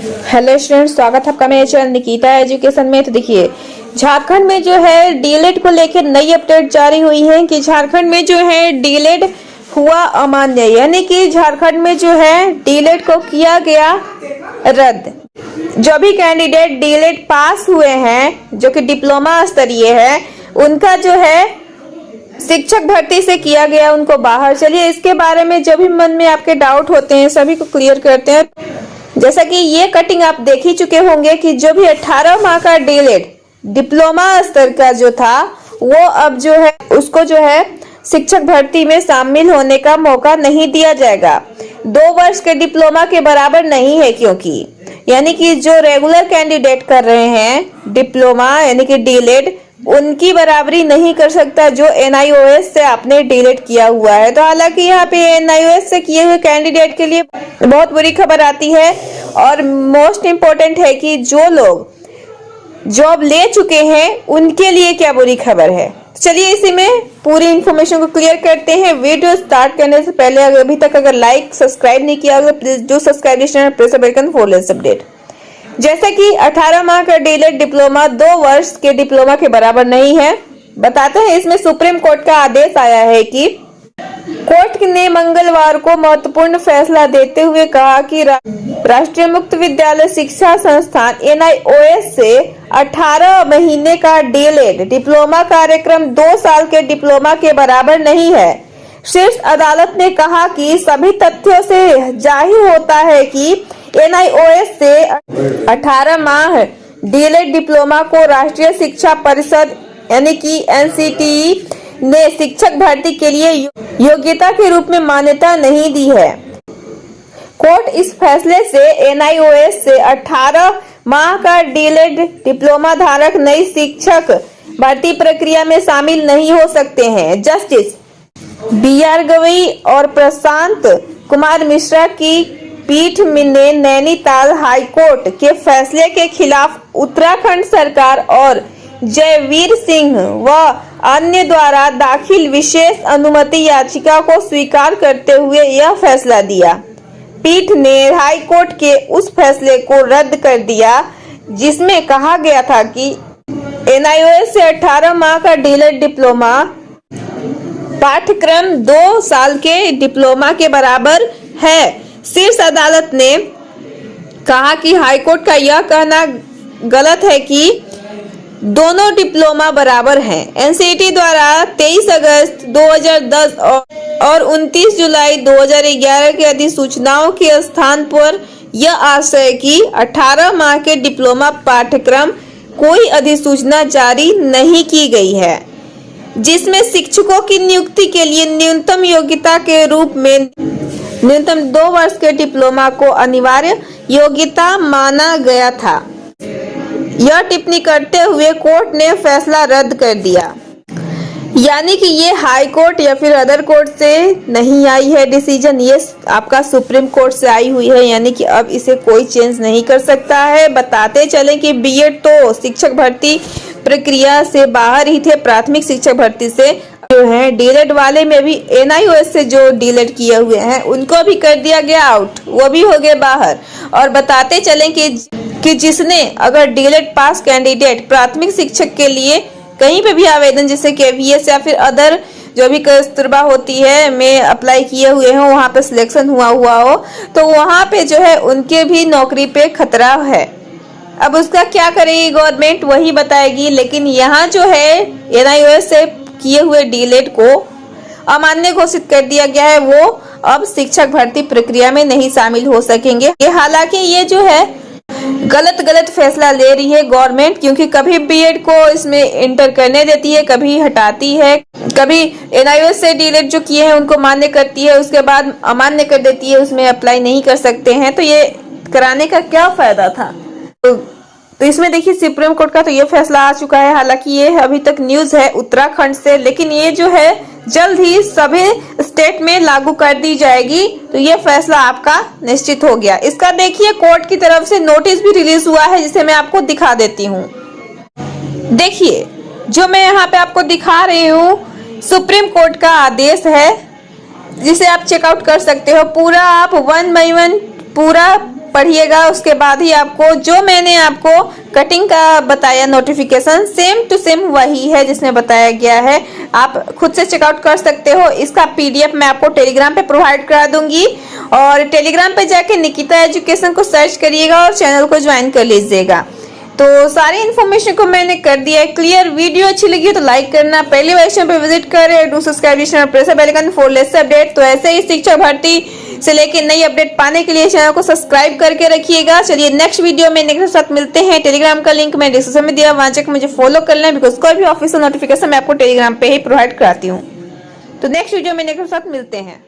Hello students, स्वागत है आपका मेरे चैनल निकिता एजुकेशन में। तो देखिए, झारखंड में जो है डीएलएड को लेकर नई अपडेट जारी हुई है कि झारखंड में जो है डीएलएड हुआ अमान्य, यानी कि झारखंड में जो है डीएलएड को किया गया रद्द। जो भी कैंडिडेट डीएलएड पास हुए हैं, जो कि डिप्लोमा स्तरीय है, उनका जो है शिक्षक भर्ती से किया गया उनको बाहर। चलिए, इसके बारे में जो भी मन में आपके डाउट होते हैं सभी को क्लियर करते हैं। जैसा कि ये कटिंग आप देख ही चुके होंगे कि जो भी 18 माह का डीएलएड डिप्लोमा स्तर का जो था, वो अब जो है उसको जो है शिक्षक भर्ती में शामिल होने का मौका नहीं दिया जाएगा। 2 वर्ष के डिप्लोमा के बराबर नहीं है, क्योंकि यानी कि जो रेगुलर कैंडिडेट कर रहे हैं डिप्लोमा यानी कि डीएलएड, उनकी बराबरी नहीं कर सकता जो एनआईओएस से आपने डीएलएड किया हुआ है। तो हालांकि यहाँ पे एनआईओएस से किए हुए कैंडिडेट के लिए बहुत बुरी खबर आती है, और मोस्ट इम्पोर्टेंट है कि जो लोग जॉब ले चुके हैं उनके लिए क्या बुरी खबर है। चलिए, इसी में पूरी इन्फॉर्मेशन को क्लियर करते हैं। वीडियो स्टार्ट करने से पहले अभी तक अगर लाइक सब्सक्राइब नहीं किया होगा, please do subscribe press bell icon for latest update. जैसे कि 18 माह का डीएलएड डिप्लोमा 2 वर्ष के डिप्लोमा के बराबर नहीं है। बताते हैं, इसमें सुप्रीम कोर्ट का आदेश आया है कि कोर्ट ने मंगलवार को महत्वपूर्ण फैसला देते हुए कहा कि राष्ट्रीय मुक्त विद्यालय शिक्षा संस्थान एनआईओएस से 18 महीने का डीएलएड डिप्लोमा कार्यक्रम 2 साल के डिप्लोमा के बराबर नहीं है। शीर्ष अदालत ने कहा कि सभी तथ्यों से जाहिर होता है कि एनआईओएस से 18 माह डीएलएड डिप्लोमा को राष्ट्रीय शिक्षा परिषद यानी कि एनसीटीई ने शिक्षक भर्ती के लिए योग्यता के रूप में मान्यता नहीं दी है। कोर्ट इस फैसले से एनआईओएस से 18 माह का डीएलएड डिप्लोमा धारक नई शिक्षक भर्ती प्रक्रिया में शामिल नहीं हो सकते हैं। जस्टिस बीआर गवई और प्रशांत कुमार मिश्रा की पीठ ने नैनीताल हाईकोर्ट के फैसले के खिलाफ उत्तराखंड सरकार और जयवीर सिंह व अन्य द्वारा दाखिल विशेष अनुमति याचिका को स्वीकार करते हुए यह फैसला दिया। पीठ ने हाईकोर्ट के उस फैसले को रद्द कर दिया जिसमें कहा गया था कि एनआईओएस से 18 माह का डीएलएड डिप्लोमा पाठ्यक्रम 2 साल के डिप्लोमा के बराबर है। शीर्ष अदालत ने कहा कि हाईकोर्ट का यह कहना गलत है कि दोनों डिप्लोमा बराबर हैं। एनसीईटी द्वारा 23 अगस्त 2010 और 29 जुलाई 2011 की अधिसूचनाओं के स्थान पर यह आशय कि 18 माह के डिप्लोमा पाठ्यक्रम कोई अधिसूचना जारी नहीं की गई है, जिसमें शिक्षकों की नियुक्ति के लिए न्यूनतम योग्यता के रूप में न्यूनतम 2 वर्ष के डिप्लोमा को अनिवार्य योग्यता माना गया था। यह टिप्पणी करते हुए कोर्ट ने फैसला रद्द कर दिया। यानी कि ये हाई कोर्ट या फिर अदर कोर्ट से नहीं आई है डिसीजन, ये आपका सुप्रीम कोर्ट से आई हुई है, यानी कि अब इसे कोई चेंज नहीं कर सकता है। बताते चलें कि बीएड तो शिक्षक भर्ती प्रक्रिया से बाहर ही थे, प्राथमिक शिक्षक भर्ती से जो है। डीएलएड वाले में भी एनआईओएस से जो डीएलएड किए हुए हैं उनको भी कर दिया गया आउट, वो भी हो गए बाहर। और बताते चलें कि जिसने अगर डीएलएड पास कैंडिडेट प्राथमिक शिक्षक के लिए कहीं पे भी आवेदन जैसे केवीएस या फिर अदर जो भी कस्तूरबा होती है में अप्लाई किए हुए हो, वहाँ पे सिलेक्शन हुआ हो, तो वहाँ पे जो है उनके भी नौकरी पे खतरा है। अब उसका क्या करेगी गवर्नमेंट, वही बताएगी। लेकिन यहाँ जो है एनआईओएस से किए हुए डीएलएड को अमान्य घोषित कर दिया गया है, वो अब शिक्षक भर्ती प्रक्रिया में नहीं शामिल हो सकेंगे। हालांकि ये जो है गलत फैसला ले रही है गवर्नमेंट, क्योंकि कभी बीएड को इसमें इंटर करने देती है, कभी हटाती है, कभी एनआईओएस से डीएलएड जो किए हैं उनको मान्य करती है, उसके बाद अमान्य कर देती है, उसमें अप्लाई नहीं कर सकते हैं। तो ये कराने का क्या फायदा था। तो इसमें देखिए सुप्रीम कोर्ट का तो ये फैसला आ चुका है। हालांकि ये अभी तक न्यूज है उत्तराखंड से, लेकिन ये जो है जल्द ही सभी स्टेट में लागू कर दी जाएगी। तो ये फैसला आपका निश्चित हो गया। इसका देखिए कोर्ट की तरफ से नोटिस भी रिलीज हुआ है, जिसे मैं आपको दिखा देती हूँ। देखिए, जो मैं यहाँ पे आपको दिखा रही हूँ सुप्रीम कोर्ट का आदेश है, जिसे आप चेकआउट कर सकते हो। पूरा आप 1 by 1 पूरा पढ़िएगा, उसके बाद ही आपको जो मैंने आपको कटिंग का बताया नोटिफिकेशन सेम टू सेम वही है जिसमें बताया गया है। आप खुद से चेकआउट कर सकते हो। इसका पीडीएफ मैं आपको टेलीग्राम पे प्रोवाइड करा दूंगी और टेलीग्राम पे जाके निकिता एजुकेशन को सर्च करिएगा और चैनल को ज्वाइन कर लीजिएगा। तो सारी इन्फॉर्मेशन को मैंने कर दिया है क्लियर। वीडियो अच्छी लगी तो लाइक करना, पहली बार चैनल पे विजिट करें, डू सब्सक्राइब और press bell icon for latest update. तो ऐसे ही शिक्षा भर्ती से लेके नई अपडेट पाने के लिए चैनल को सब्सक्राइब करके रखिएगा। चलिए नेक्स्ट वीडियो में नेक्स्ट के साथ मिलते हैं। टेलीग्राम का लिंक मैं डिस्क्रिप्शन में दिया, वहां जाकर मुझे फॉलो कर लें, बिकॉज कोई भी ऑफिशियल नोटिफिकेशन मैं आपको टेलीग्राम पे ही प्रोवाइड कराती हूँ। तो नेक्स्ट वीडियो में नेक्स्ट के साथ मिलते हैं।